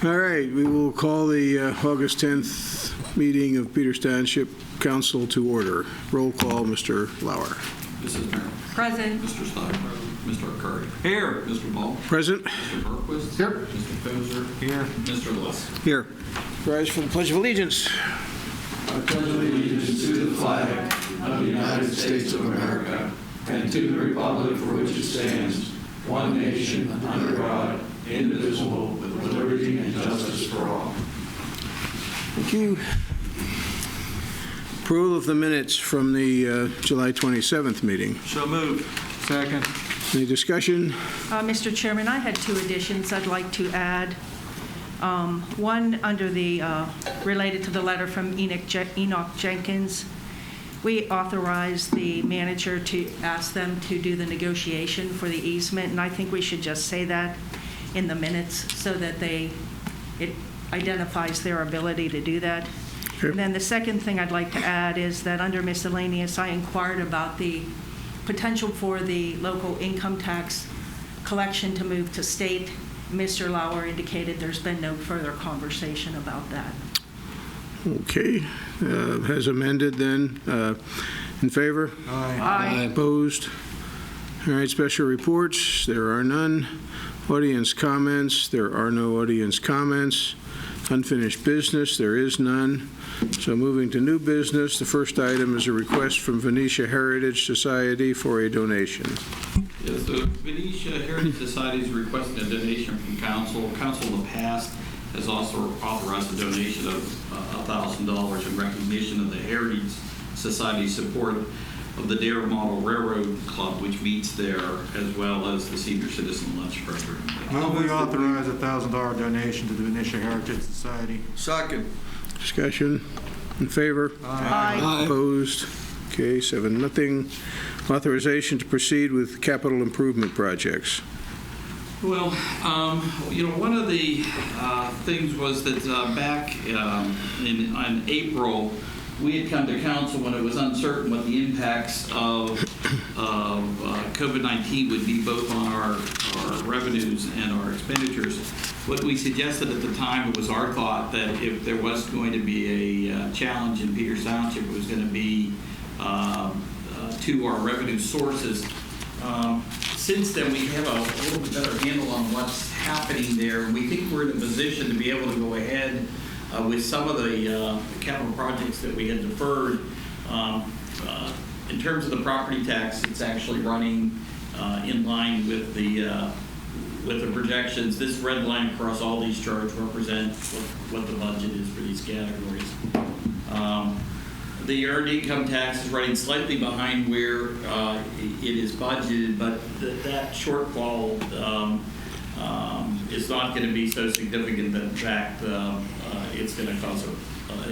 All right, we will call the August 10th meeting of Peters Township Council to order. Roll call, Mr. Lauer. Mrs. Merrill. Present. Mr. Stein. Mr. Curry. Here. Mr. Ball. Present. Mr. Berquist. Here. Mr. Kozer. Here. Mr. Lewis. Here. Rise for the Pledge of Allegiance. I pledge allegiance to the flag of the United States of America and to the republic for which it stands, one nation, under God, indivisible, with liberty and justice for all. Thank you. Approval of the minutes from the July 27th meeting. So moved. Second. Any discussion? Mr. Chairman, I had two additions I'd like to add. One under the, related to the letter from Enoch Jenkins. We authorized the manager to ask them to do the negotiation for the easement, and I think we should just say that in the minutes so that it identifies their ability to do that. Sure. And then the second thing I'd like to add is that under miscellaneous, I inquired about the potential for the local income tax collection to move to state. Mr. Lauer indicated there's been no further conversation about that. Okay. Has amended then. In favor? Aye. Opposed? All right, special reports. There are none. Audience comments. There are no audience comments. Unfinished business. There is none. So moving to new business, the first item is a request from Venetia Heritage Society for a donation. Yes, the Venetia Heritage Society is requesting a donation from council. Council in the past has also authorized a donation of $1,000 in recognition of the Heritage Society's support of the Dare Model Railroad Club, which meets there, as well as the Senior Citizen Lunch Program. Move we authorize a $1,000 donation to the Venetia Heritage Society. Second. Discussion. In favor? Aye. Opposed? Okay, 7-0. Authorization to proceed with capital improvement projects. Well, one of the things was that back in April, we had come to council when it was uncertain what the impacts of COVID-19 would be both on our revenues and our expenditures. What we suggested at the time, it was our thought that if there was going to be a challenge in Peters Township, it was going to be to our revenue sources. Since then, we have a little bit better handle on what's happening there, and we think we're in a position to be able to go ahead with some of the capital projects that we had deferred. In terms of the property tax, it's actually running in line with the projections. This red line across all these charts represents what the budget is for these categories. The earned income tax is running slightly behind where it is budgeted, but that shortfall is not going to be so significant that, in fact, it's going to cause a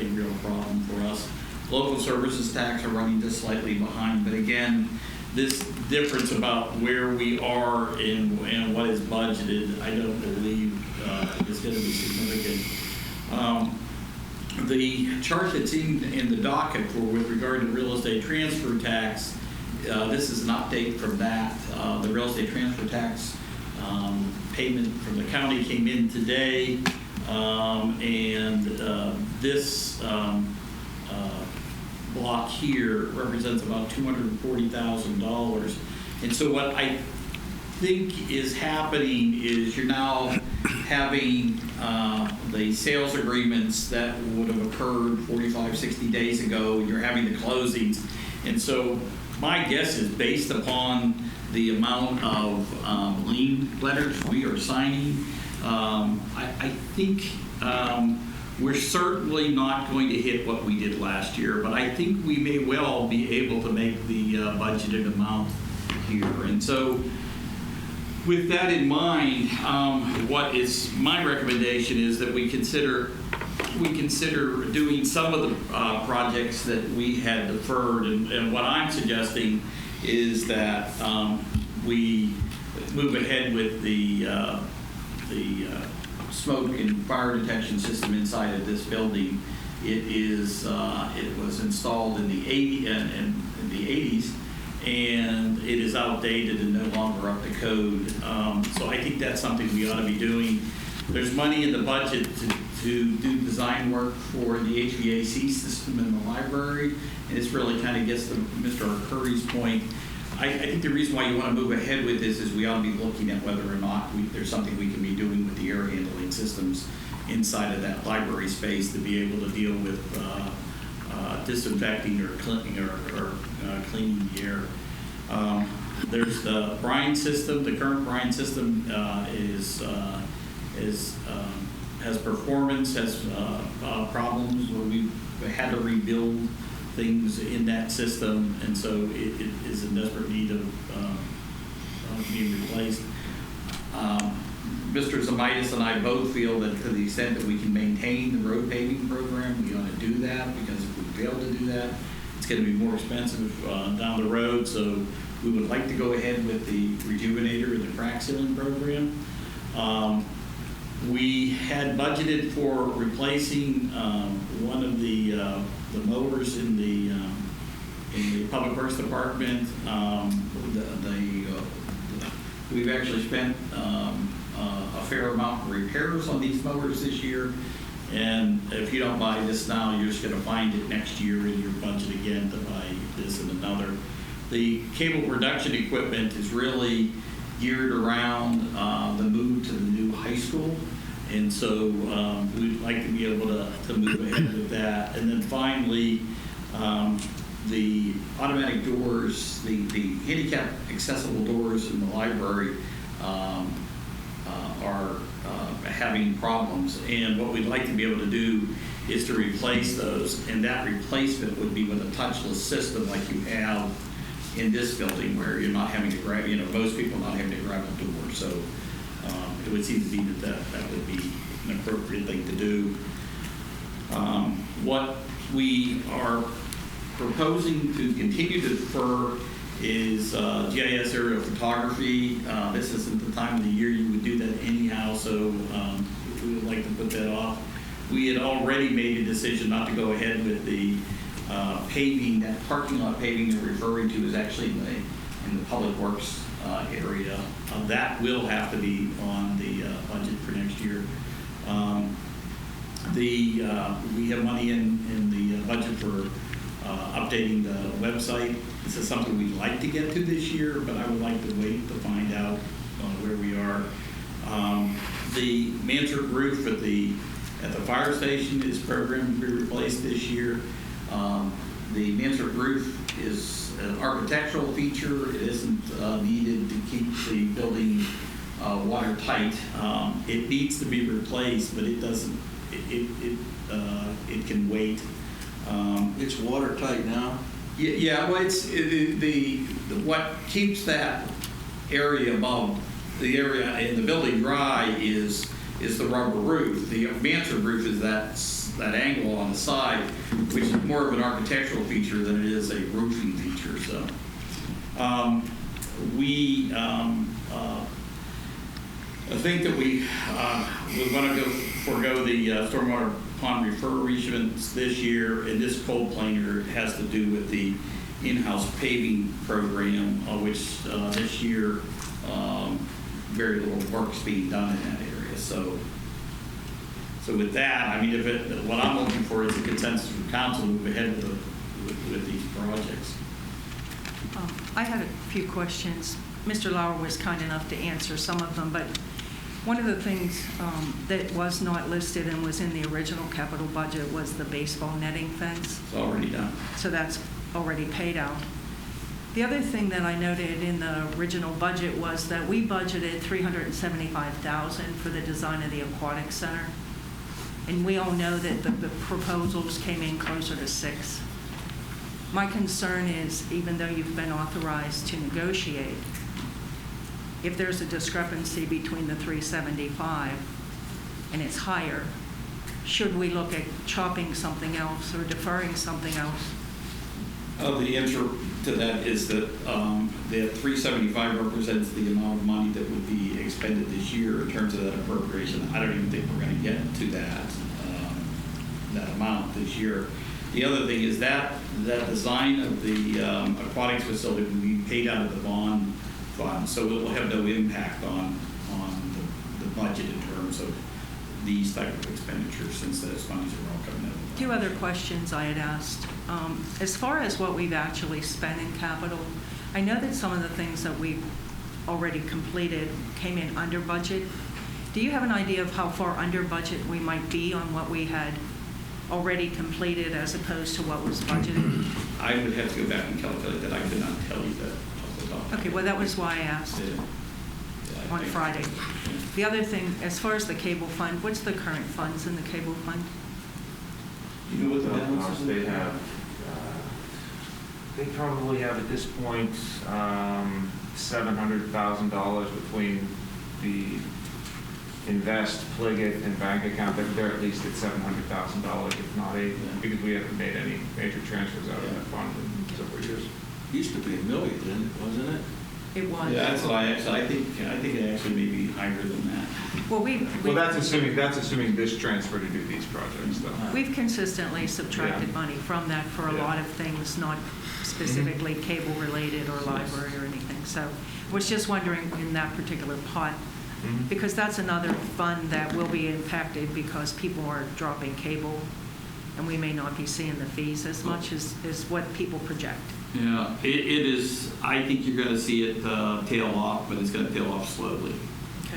real problem for us. Local services tax are running just slightly behind, but again, this difference about where we are and what is budgeted, I don't believe is going to be significant. The chart that's in the docket with regard to real estate transfer tax, this is an update from that. The real estate transfer tax payment from the county came in today, and this block here represents about $240,000. And so what I think is happening is you're now having the sales agreements that would have occurred 45, 60 days ago. You're having the closings. And so my guess is based upon the amount of lien letters we are signing, I think we're certainly not going to hit what we did last year, but I think we may well be able to make the budgeted amount here. And so with that in mind, what is my recommendation is that we consider doing some of the projects that we had deferred, and what I'm suggesting is that we move ahead with the smoke and fire detection system inside of this building. It was installed in the 80s, and it is outdated and no longer up to code. So I think that's something we ought to be doing. There's money in the budget to do design work for the HVAC system in the library, and this really kind of gets to Mr. Curry's point. I think the reason why you want to move ahead with this is we ought to be looking at whether or not there's something we can be doing with the air handling systems inside of that library space to be able to deal with disinfecting or cleaning or cleaning the air. There's the brine system. The current brine system has performance, has problems where we had to rebuild things in that system, and so it is in desperate need of being replaced. Mr. Zamitis and I both feel that to the extent that we can maintain the road paving program, we ought to do that, because if we fail to do that, it's going to be more expensive down the road. So we would like to go ahead with the rejuvenator and the crack sealing program. We had budgeted for replacing one of the mowers in the Public Works Department. We've actually spent a fair amount of repairs on these mowers this year, and if you don't buy this now, you're just going to find it next year in your budget again to buy this and another. The cable production equipment is really geared around the move to the new high school, and so we'd like to be able to move ahead with that. And then finally, the automatic doors, the handicap accessible doors in the library are having problems, and what we'd like to be able to do is to replace those, and that replacement would be with a touchless system like you have in this building, where you're not having to grab, most people not having to grab a door. So it would seem to be that would be an appropriate thing to do. What we are proposing to continue to defer is GIS aerial photography. This isn't the time of the year you would do that anyhow, so we would like to put that off. We had already made a decision not to go ahead with the paving. That parking lot paving you're referring to is actually in the Public Works area. That will have to be on the budget for next year. We have money in the budget for updating the website. This is something we'd like to get to this year, but I would like to wait to find out where we are. The mansard roof at the fire station is programmed to be replaced this year. The mansard roof is an architectural feature. It isn't needed to keep the building watertight. It needs to be replaced, but it doesn't. It can wait. It's watertight now? Yeah, well, what keeps that area above the area in the building dry is the rubber roof. The mansard roof is that angle on the side, which is more of an architectural feature than it is a roofing feature. So I think that we want to forego the stormwater pond refurbishments this year, and this cold planer has to do with the in-house paving program, which this year very little work's being done in that area. So with that, I mean, what I'm looking for is a consensus from council to move ahead with these projects. I had a few questions. Mr. Lauer was kind enough to answer some of them, but one of the things that was not listed and was in the original capital budget was the baseball netting fence. It's already done. So that's already paid out. The other thing that I noted in the original budget was that we budgeted $375,000 for the design of the Aquatic Center. And we all know that the proposals came in closer to $6 million. My concern is, even though you've been authorized to negotiate, if there's a discrepancy between the 375 and it's higher, should we look at chopping something else or deferring something else? The answer to that is that the 375 represents the amount of money that would be expended this year in terms of that appropriation. I don't even think we're going to get to that amount this year. The other thing is that design of the aquatics facility will be paid out of the bond fund, so it will have no impact on the budget in terms of these type of expenditures since those funds are all coming out. Two other questions I had asked. As far as what we've actually spent in capital, I know that some of the things that we've already completed came in under budget. Do you have an idea of how far under budget we might be on what we had already completed as opposed to what was budgeted? I would have to go back and calculate that. I could not tell you that off the top of my Okay, well, that was why I asked head. Yeah, I on think- Friday. The other thing, as far as the cable fund, what's the current funds in the cable fund? You know what the balance is? They have, they probably have at this point $700,000 between the invest, Pliget, and bank account. They're at least at $700,000, if not $8, because we haven't made any major transfers out of that fund in several years. Used to be $1 million, didn't it? Wasn't it? It was. Yeah, that's what I think it actually may be higher than that. Well, Well, that's assuming this transfer to do these projects, though. we've consistently subtracted Yeah. money from that for a Yeah. lot of things, not specifically cable-related or library or anything. So I was just wondering in that particular pot, Mhm. because that's another fund that will be impacted because people are dropping cable, and we may not be seeing the fees as much as what people project. Yeah, it is, I think you're going to see it tail off, but it's going to tail off slowly.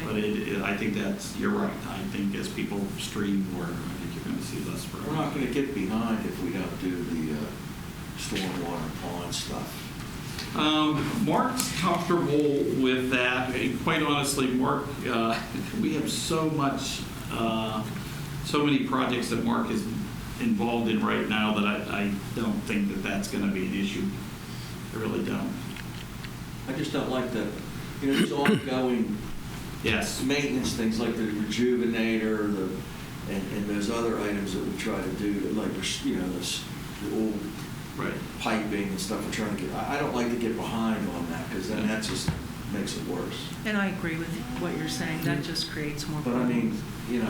But Okay. I think you're right. I think as people stream more, I think you're going to see less. We're not going to get behind if we don't do the stormwater pond stuff. Mark's comfortable with that. And quite honestly, Mark, we have so many projects that Mark is involved in right now that I don't think that that's going to be an issue. I really don't. I just don't like the, these ongoing Yes. maintenance things like the rejuvenator, and those other items that we try to do, like, the old Right. piping and stuff we're trying to get. I don't like to get behind on that, because then that just makes it worse. And I agree with what you're saying. That just creates more But I problems. mean,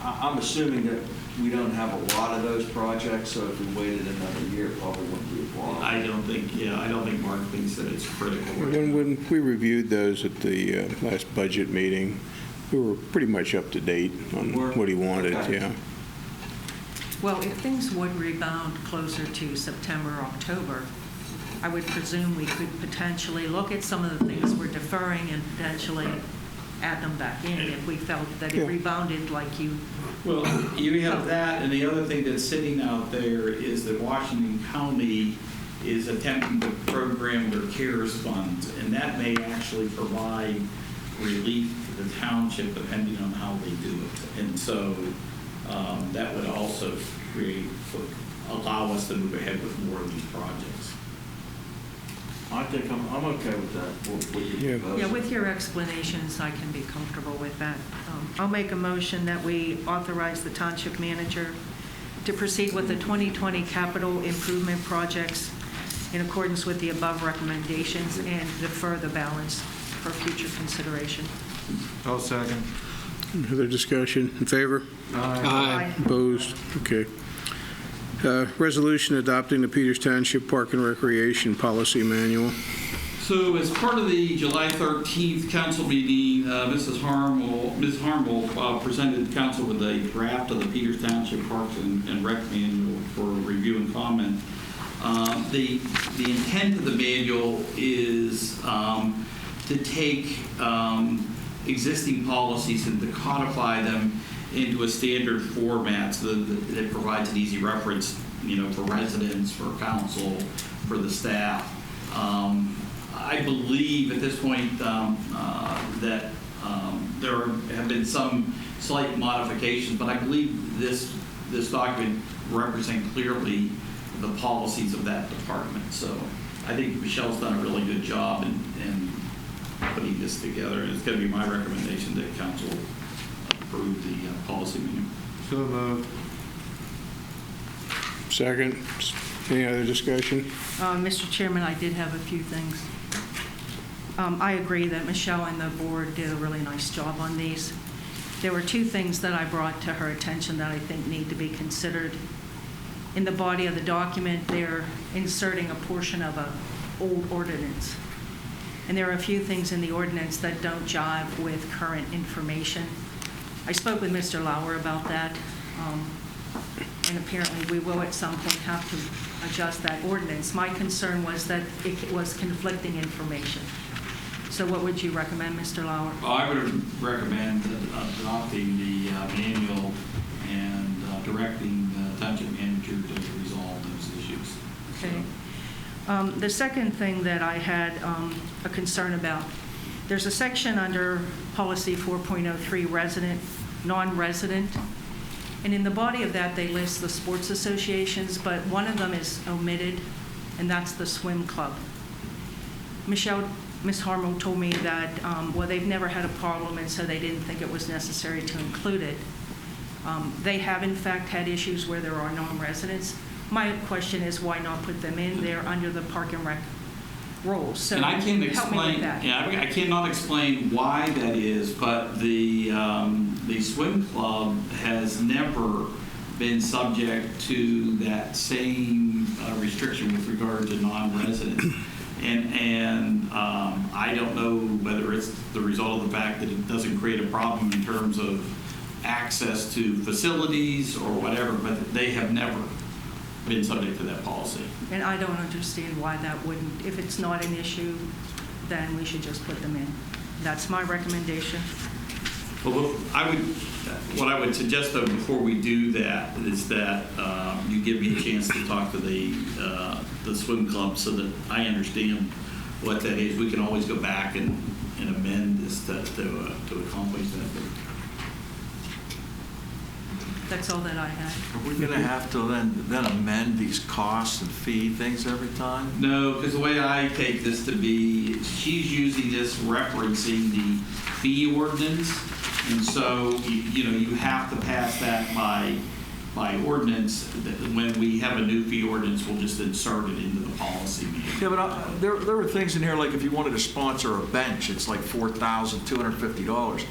I'm assuming that we don't have a lot of those projects, so if we waited another year, it probably wouldn't be a problem. I don't think Mark thinks that it's critical. When we reviewed those at the last budget meeting, we were pretty much up to date on what he wanted, Okay. yeah. Well, if things would rebound closer to September, October, I would presume we could potentially look at some of the things we're deferring and potentially add them back in if we felt that Yeah. it rebounded like you. Well, you have that, and the other thing that's sitting out there is that Washington County is attempting to program their CARES funds, and that may actually provide relief to the township depending on how they do it. And so that would also allow us to move ahead with more of these projects. I think I'm okay with that. What you Yeah. propose. Yeah, with your explanations, I can be comfortable with that. I'll make a motion that we authorize the township manager to proceed with the 2020 capital improvement projects in accordance with the above recommendations and defer the balance for future consideration. I'll second. Other discussion? In favor? Aye. Opposed? Okay. Resolution adopting the Peters Township Park and Recreation Policy Manual. So as part of the July 13th council meeting, Ms. Harmel presented the council with a draft of the Peters Township Parks and Rec Manual for review and comment. The intent of the manual is to take existing policies and to codify them into a standard format so that it provides an easy reference, for residents, for council, for the staff. I believe at this point that there have been some slight modifications, but I believe this document represents clearly the policies of that department. So I think Michelle's done a really good job in putting this together, and it's going to be my recommendation that council approve the policy manual. So moved. Second. Any other discussion? Mr. Chairman, I did have a few things. I agree that Michelle and the board did a really nice job on these. There were two things that I brought to her attention that I think need to be considered. In the body of the document, they're inserting a portion of an old ordinance. And there are a few things in the ordinance that don't jive with current information. I spoke with Mr. Lauer about that, and apparently we will at some point have to adjust that ordinance. My concern was that it was conflicting information. So what would you recommend, Mr. Lauer? Well, I would recommend adopting the manual and directing the township manager to resolve those issues. Okay. The second thing that I had a concern about, there's a section under policy 4.03, resident, non-resident, and in the body of that they list the sports associations, but one of them is omitted, and that's the swim club. Ms. Harmo told me that, well, they've never had a problem, and so they didn't think it was necessary to include it. They have, in fact, had issues where there are non-residents. My question is, why not put them in there under the Park and Rec rules? So And I can help me with explain, that. yeah, I cannot explain why that is, but the swim club has never been subject to that same restriction with regard to non-residents. And I don't know whether it's the result of the fact that it doesn't create a problem in terms of access to facilities or whatever, but they have never been subject to that policy. And I don't understand why that wouldn't. If it's not an issue, then we should just put them in. That's my recommendation. Well, what I would suggest, though, before we do that, is that you give me a chance to talk to the swim club so that I understand what that is. We can always go back and amend this to accomplish that. That's all that I had. Are we going to have to then amend these costs and fee things every time? No, because the way I take this to be, she's using this referencing the fee ordinance, and so you have to pass that by ordinance. When we have a new fee ordinance, we'll just insert it into the policy. Yeah, but there were things in here like if you wanted to sponsor a bench, it's like $4,250.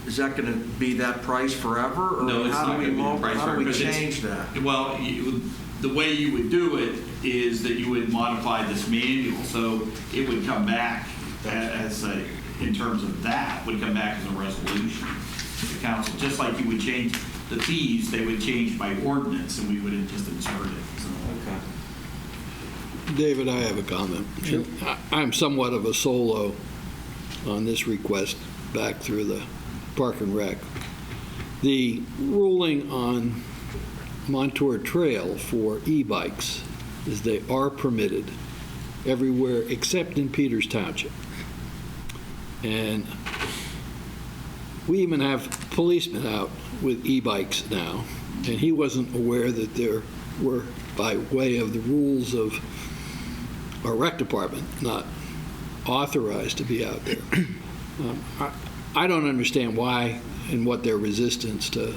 Is that going to be that price forever? Or No, it's not going to be the price how forever. do we because change that? Well, the way you would do it is that you would modify this manual, so it would come back in terms of that, would come back as a resolution to the council. Just like you would change the fees, they would change by ordinance, and we would just insert it. So. Okay. David, I have a comment. Sure. I'm somewhat of a solo on this request back through the Park and Rec. The ruling on Montour Trail for e-bikes is they are permitted everywhere except in Peters Township. And we even have policemen out with e-bikes now, and he wasn't aware that there were, by way of the rules of our rec department, not authorized to be out there. I don't understand why and what their resistance to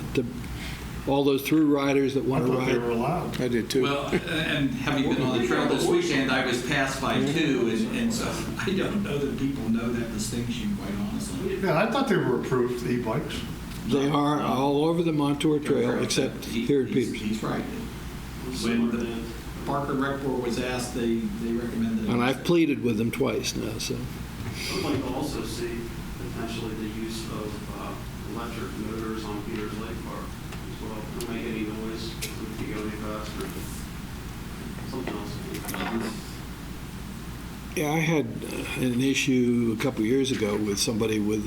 all those through riders that want to ride. they were allowed. I did too. Well, and having been on the trail this weekend, I was passed by two, and so I don't know that people know that distinction, quite honestly. Yeah, I thought they were approved e-bikes. They are all over the Montour Trail except here at Peters. He's right. When the Park and Rec Board was asked, they recommended it. And I've pleaded with them twice now, so. I would like to also see potentially the use of electric motors on Peters Lake Park as well. Don't make any noise if you go any faster. Something else. Yeah, I had an issue a couple years ago with somebody with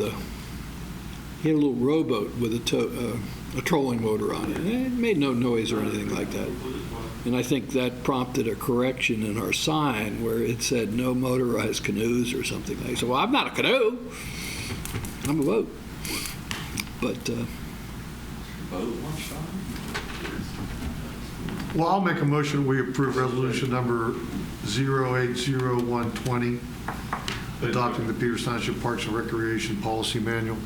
he had a little rowboat with a trolling motor on it. And it made no noise or anything like that. And I think that prompted a correction in our sign where it said no motorized canoes or something like that. So, well, I'm not a canoe. I'm a boat. But Well, I'll make a motion, we approve resolution number 080120, adopting the Peters Township Parks and Recreation Policy Manual.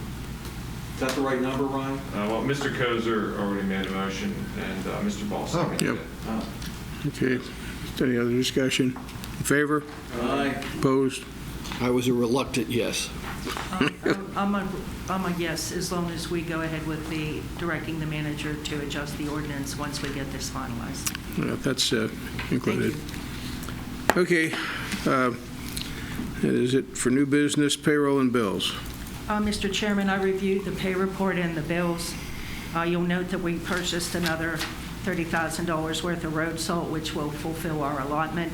Is that the right number, Ryan? Well, Mr. Kozer already made a motion, and Mr. Ball seconded Yep. it. Okay. Any other discussion? In favor? Aye. Opposed? I was a reluctant yes. I'm a yes, as long as we go ahead with the directing the manager to adjust the ordinance once we get this finalized. That's included. Okay. That is it for new business, payroll, and bills. Mr. Chairman, I reviewed the pay report and the bills. You'll note that we purchased another $30,000 worth of road salt, which will fulfill our allotment.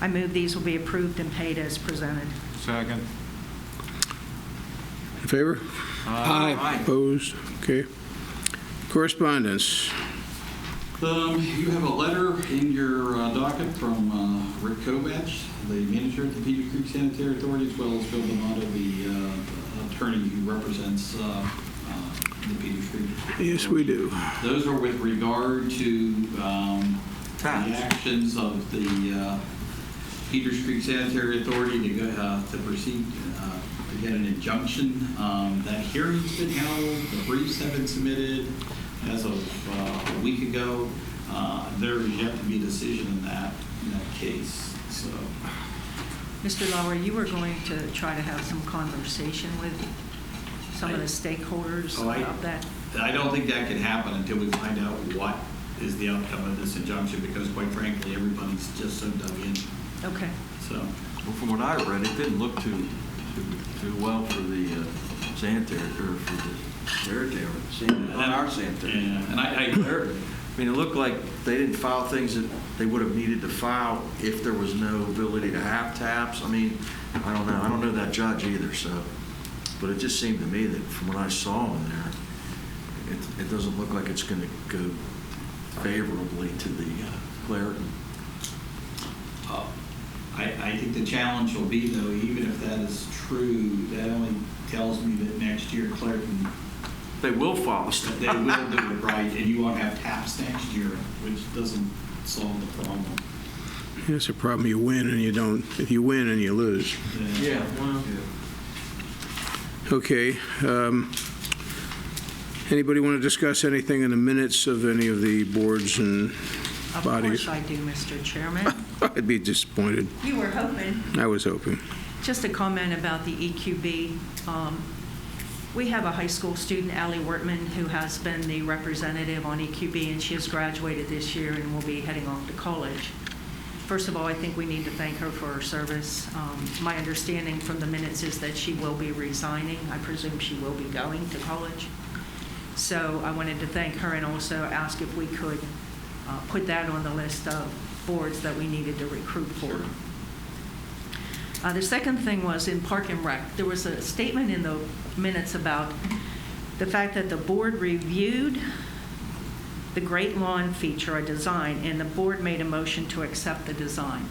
I move these will be approved and paid as presented. Second. In favor? Aye. Opposed? Okay. Correspondence. You have a letter in your docket from Rick Kovach, the manager at the Peter Creek Sanitary Authority, as well as Bill D'Amato, the attorney who represents the Peter Creek. Yes, we do. Those are with regard to the Taps. actions of the Peters Creek Sanitary Authority to proceed to get an injunction. That hearing's been held, the briefs have been submitted as of a week ago. There is yet to be a decision in that case. So, Mr. Lauer, you were going to try to have some conversation with some of the stakeholders about that. I don't think that can happen until we find out what is the outcome of this injunction, because quite frankly, everybody's just so dug in. Okay. So, Well, from what I read, it didn't look too well for the sanitary, or for the sanitary, our sanitary. yeah, and I I mean, it looked like they didn't file things that they would have needed to file if there was no ability to have taps. I mean, I don't know. I don't know that judge either, so. But it just seemed to me that from what I saw in there, it doesn't look like it's going to go favorably to the Claritin. I think the challenge will be, though, even if that is true, that only tells me that next year Claritin, They will file stuff. they will do it right, and you won't have taps next year, which doesn't solve the problem. It's a problem. You win and you don't. If you win and you lose. Yeah, well. Okay. Anybody want to discuss anything in the minutes of any of the boards and Of bodies? course I do, Mr. Chairman. I'd be disappointed. You were hoping. I was hoping. Just a comment about the EQB. We have a high school student, Allie Wortman, who has been the representative on EQB, and she has graduated this year and will be heading off to college. First of all, I think we need to thank her for her service. My understanding from the minutes is that she will be resigning. I presume she will be going to college. So I wanted to thank her and also ask if we could put that on the list of boards that we needed to recruit for. The second thing was in Park and Rec. There was a statement in the minutes about the fact that the board reviewed the Great Lawn feature, a design, and the board made a motion to accept the design.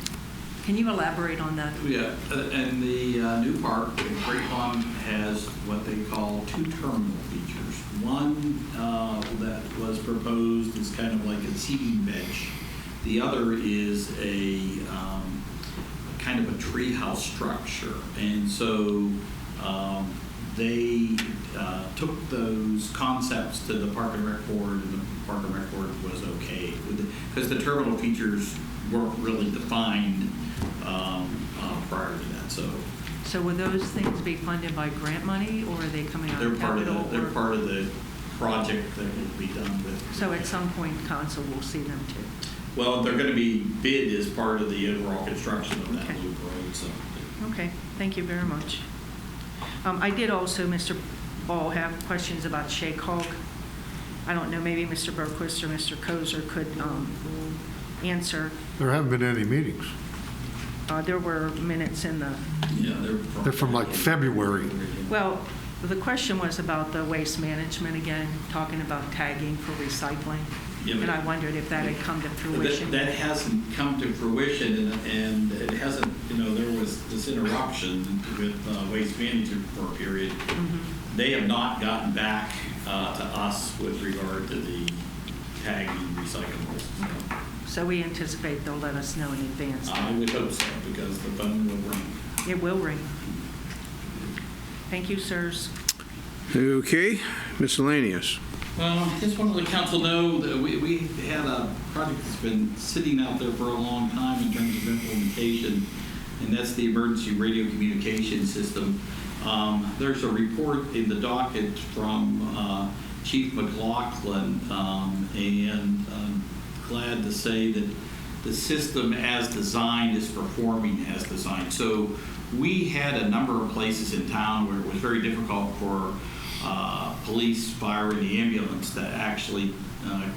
Can you elaborate on that? Yeah, and the new park, the Great Lawn, has what they call two terminal features. One that was proposed is kind of like a seating bench. The other is a kind of a treehouse structure. And so they took those concepts to the Park and Rec Board, and the Park and Rec Board was okay with it, because the terminal features weren't really defined prior to that. So will those things be funded by grant money, or are they coming out of capital? They're part of the project that will be done with. So at some point, council will see them too. Well, they're going to be bid as part of the overall construction of that Okay. loop road. So. Okay, thank you very much. I did also, Mr. Ball, have questions about Shake Hog. I don't know, maybe Mr. Berquist or Mr. Kozer could answer. There haven't been any meetings. There were minutes in the, Yeah, They're from like February. well, the question was about the waste management again, talking about tagging for recycling. Yeah, And but- I wondered if that had come to fruition. That hasn't come to fruition, and it hasn't, there was this interruption with Waste Management for a period. Mhm. They have not gotten back to us with regard to the tagging recyclables. So, So we anticipate they'll let us know in advance. I would hope so, because the phone will ring. It will ring. Thank you, sirs. Okay. Miscellaneous. I just want to let council know that we had a project that's been sitting out there for a long time in terms of implementation, and that's the emergency radio communication system. There's a report in the docket from Chief McLaughlin, and I'm glad to say that the system as designed is performing as designed. So we had a number of places in town where it was very difficult for police, fire, and the ambulance to actually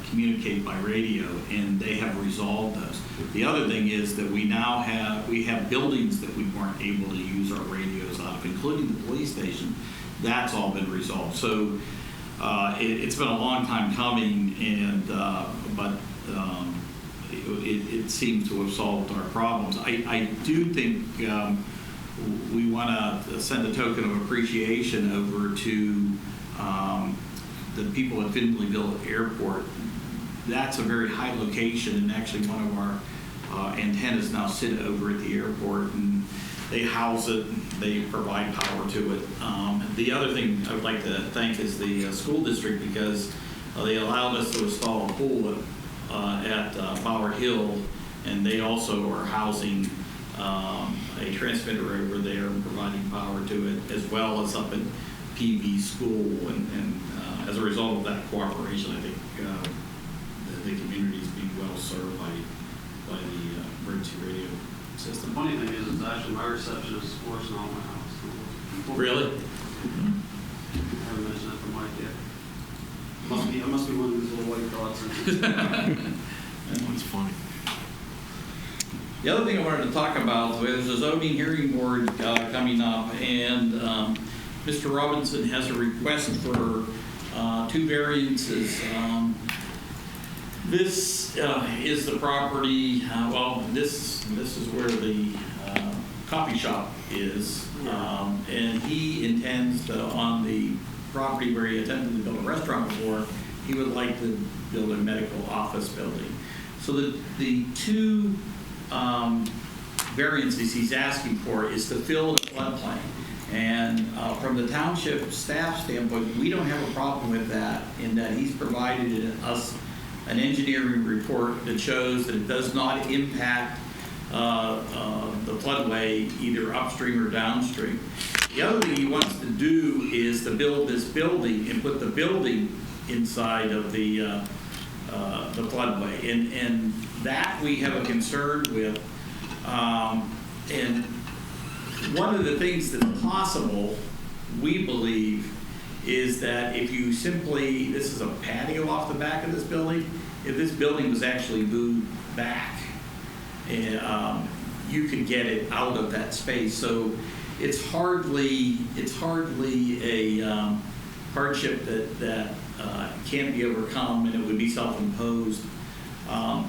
communicate by radio, and they have resolved those. The other thing is that we have buildings that we weren't able to use our radios out of, including the police station. That's all been resolved. So it's been a long time coming, but it seems to have solved our problems. I do think we want to send a token of appreciation over to the people at Findlayville Airport. That's a very high location, and actually one of our antennas now sit over at the airport, and they house it, they provide power to it. The other thing I would like to thank is the school district, because they allowed us to install a pool at Bower Hill, and they also are housing a transmitter over there and providing power to it, as well as up at PV School. And as a result of that cooperation, I think the community is being well served by the emergency radio The system. funny thing is, it's actually my receptionist is worse than all my house. Really? I haven't mentioned that to Mike yet. I must be one of these little white dots. That's funny. The other thing I wanted to talk about is the zoning hearing board coming up, and Mr. Robinson has a request for 2 variances. This is the property, this is where the coffee shop is, and he intends to, on the property where he attempted to build a restaurant before, he would like to build a medical office building. So the 2 variances he's asking for is to fill the floodplain. And from the township staff standpoint, we don't have a problem with that, in that he's provided us an engineering report that shows that it does not impact the floodway either upstream or downstream. The other thing he wants to do is to build this building and put the building inside of the floodway, and that we have a concern with. And one of the things that's possible, we believe, is that if you simply, this is a patio off the back of this building, if this building was actually moved back, you could get it out of that space. So it's hardly a hardship that can't be overcome, and it would be self-imposed.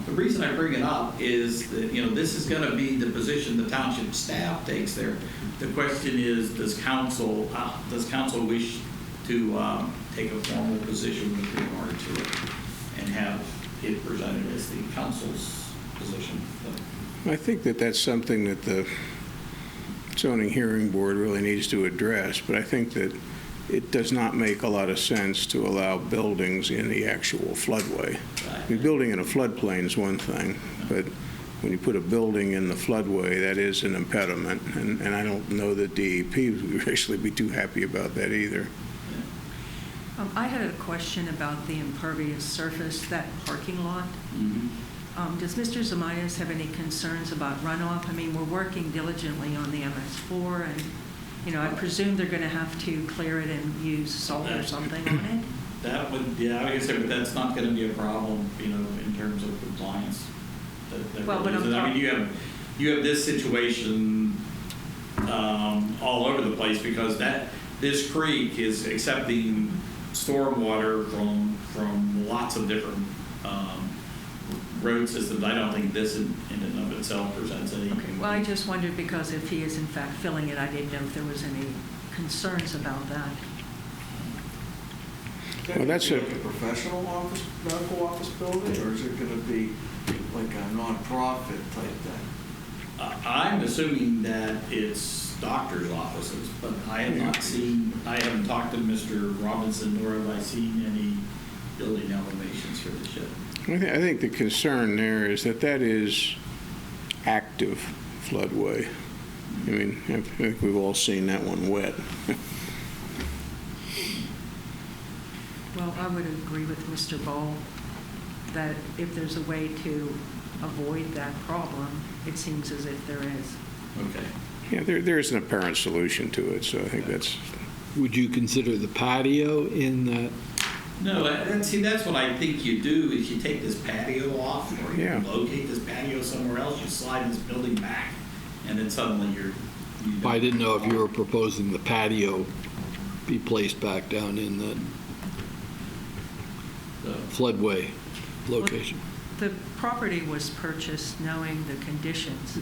The reason I bring it up is that, this is going to be the position the township staff takes there. The question is, does council wish to take a formal position with regard to it and have it presented as the council's position? I think that's something that the zoning hearing board really needs to address, but I think that it does not make a lot of sense to allow buildings in the actual floodway. I mean, building in a floodplain is one thing, but when you put a building in the floodway, that is an impediment, and I don't know that DEP would actually be too happy about that either. I had a question about the impervious surface, that parking lot. Mm-hmm. Does Mr. Zamias have any concerns about runoff? I mean, we're working diligently on the MS4, and I presume they're going to have to clear it and use salt or something on it? That would, like I said, but that's not going to be a problem, in terms of compliance. Well, but I mean, you have this situation all over the place, because this creek is accepting stormwater from lots of different road systems. I don't think this in and of itself presents any. Okay. Well, I just wondered, because if he is in fact filling it, I didn't know if there was any concerns about that. Well, that's like a professional medical office building, or is it going to be like a nonprofit type thing? I'm assuming that it's doctors' offices, but I haven't talked to Mr. Robinson, nor have I seen any building elevations for this yet. I think the concern there is that is active floodway. I mean, I think we've all seen that one wet. Well, I would agree with Mr. Ball that if there's a way to avoid that problem, it seems as if there is. Okay. Yeah, there's an apparent solution to it, so I think that's, Would you consider the patio in that? No, that's what I think you do, is you take this patio off, or you Yeah. locate this patio somewhere else, you slide this building back, and then suddenly you I didn't know if you were proposing the patio be placed back down in the floodway location. The property was purchased knowing the conditions.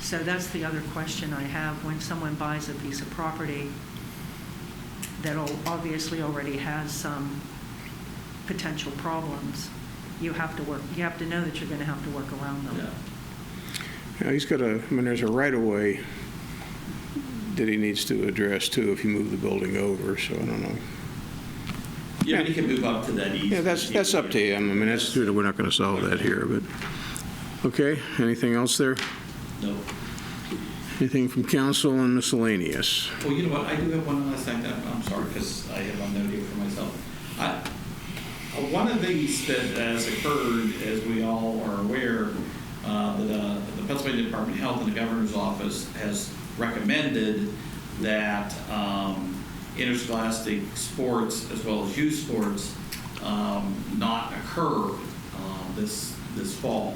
So that's the other question I have. When someone buys a piece of property that obviously already has some potential problems, you have to know that you're going to have to work around them. Yeah. he's got there's a right-of-way that he needs to address too if you move the building over, so I don't know. Yeah, but you can move up to that east. Yeah, that's up to him. I mean, we're not going to solve that here, but, okay, anything else there? No. Anything from council and miscellaneous? Well, you know what, I do have one last thing. I'm sorry, because I have a note here for myself. One of the things that has occurred, as we all are aware, that the Pennsylvania Department of Health and the Governor's Office has recommended that interscholastic sports as well as youth sports not occur this fall.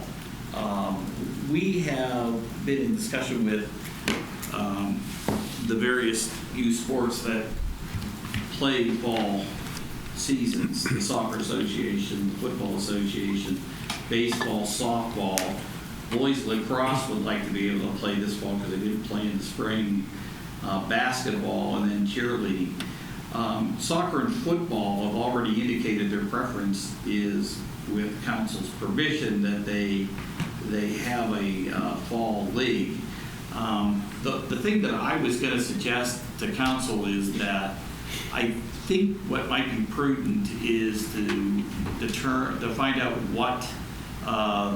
We have been in discussion with the various youth sports that play fall seasons, the Soccer Association, the Football Association, baseball, softball. Boys lacrosse would like to be able to play this fall because they didn't play in the spring. Basketball, and then cheerleading. Soccer and football have already indicated their preference is, with council's permission, that they have a fall league. The thing that I was going to suggest to council is that I think what might be prudent is to find out what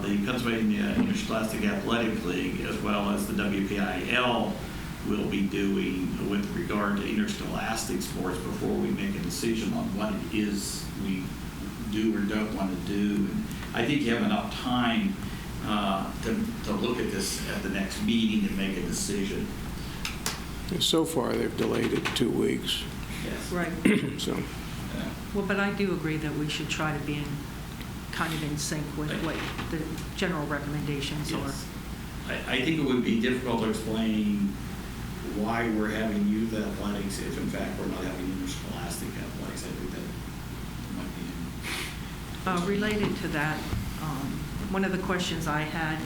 the Pennsylvania Interscholastic Athletic League, as well as the WPIL, will be doing with regard to interscholastic sports before we make a decision on what it is we do or don't want to do. And I think you have enough time to look at this at the next meeting and make a decision. So far, they've delayed it 2 weeks, Yes. Right. so. Yeah. Well, but I do agree that we should try to be kind of in sync with what the general recommendations are. Yes. I think it would be difficult to explain why we're having youth athletics if in fact we're not having interscholastic athletics. I think that might be. Related to that, one of the questions I had,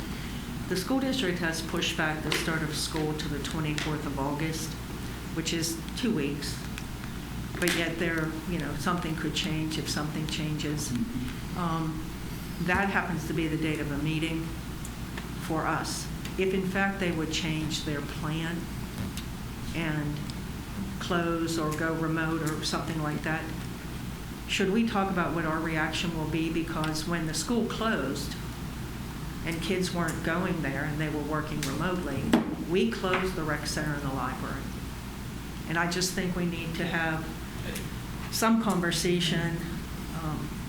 the school district has pushed back the start of school to the 24th of August, which is 2 weeks. But yet something could change if something changes. That happens to be the date of a meeting for us. If in fact they would change their plan and close or go remote or something like that, should we talk about what our reaction will be? Because when the school closed and kids weren't going there and they were working remotely, we closed the rec center and the library. And I just think we need to have some conversation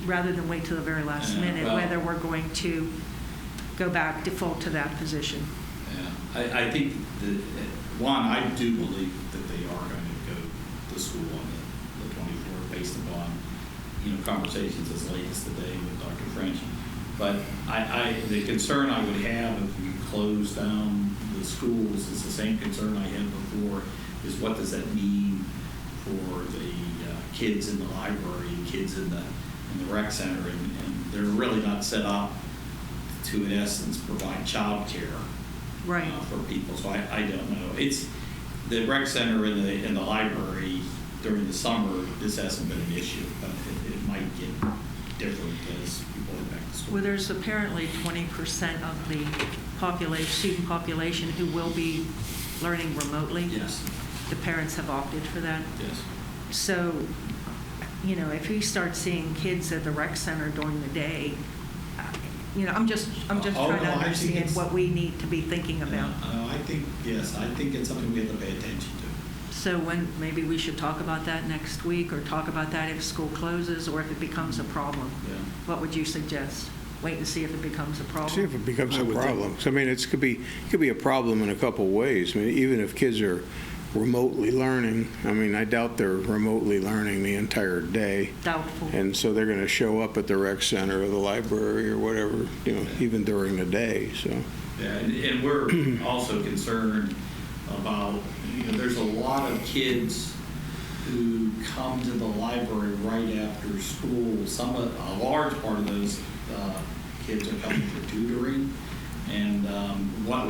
rather than wait till the very last minute whether we're going to go back, default to that position. Yeah, I think I do believe that they are going to go to school on the 24th based upon conversations as late as today with Dr. French. But the concern I would have if we close down the schools is the same concern I had before, is what does that mean for the kids in the library and kids in the rec center, and they're really not set up to, in essence, provide child care for people. So I don't know. It's the rec center and the library during the summer. This hasn't been an issue, but it might get different as people head back to school. Well, there's apparently 20% of the student population who will be learning remotely. Yes. The parents have opted for that. Yes. So, if we start seeing kids at the rec center during the day, I'm just trying to understand what we need to be thinking about. I think it's something we have to pay attention to. So maybe we should talk about that next week, or talk about that if school closes or if it becomes a problem. Yeah. What would you suggest? wait and see if it becomes a problem. See if it becomes a problem. 'Cause, I mean, it could be a problem in a couple ways. I mean, even if kids are remotely learning, I mean, I doubt they're remotely learning the entire day. Doubtful. And so they're going to show up at the rec center or the library or whatever, even during the day, so. Yeah, and we're also concerned about, there's a lot of kids who come to the library right after school. A large part of those kids are coming for tutoring. And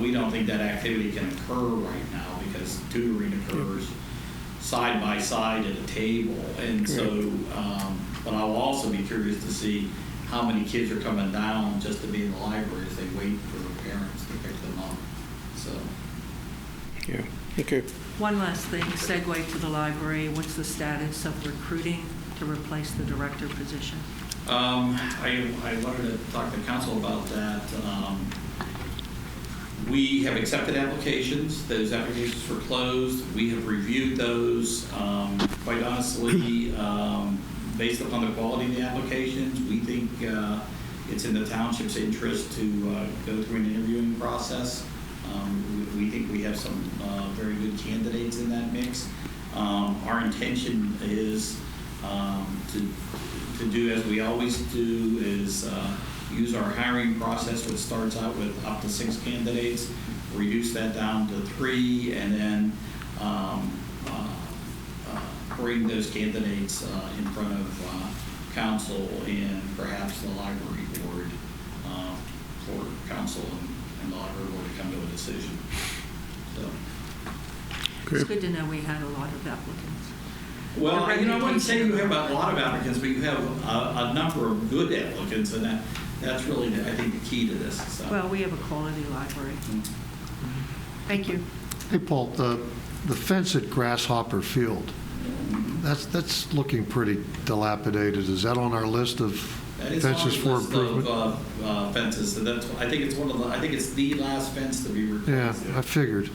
we don't think that activity can occur right now because tutoring occurs side by side at a table. And so, but I'll also be curious to see how many kids are coming down just to be in the library as they wait for their parents to pick them up. So. Yeah, okay. One last thing, segue to the library. What's the status of recruiting to replace the director position? I wanted to talk to council about that. We have accepted applications. Those applications were closed. We have reviewed those. Quite honestly, based upon the quality of the applications, we think it's in the township's interest to go through an interviewing process. We think we have some very good candidates in that mix. Our intention is to do as we always do, is use our hiring process, which starts out with up to 6 candidates, reduce that down to 3, and then bring those candidates in front of council and perhaps the library board for council and the library board to come to a decision. So. It's good to know we had a lot of applicants. Well, I wouldn't say you have a lot of applicants, but you have a number of good applicants, and that's really, I think, the key to this. So. Well, we have a quality library. Thank you. Hey, Paul, the fence at Grasshopper Field, that's looking pretty dilapidated. Is that on our list of fences for improvement? Of fences. So I think it's the last fence to be replaced. Yeah, I figured.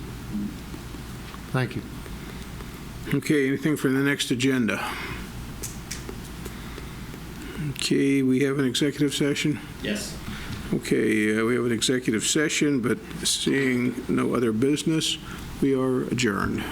Thank you. Okay, anything for the next agenda? Okay, we have an executive session? Yes. Okay, we have an executive session, but seeing no other business, we are adjourned.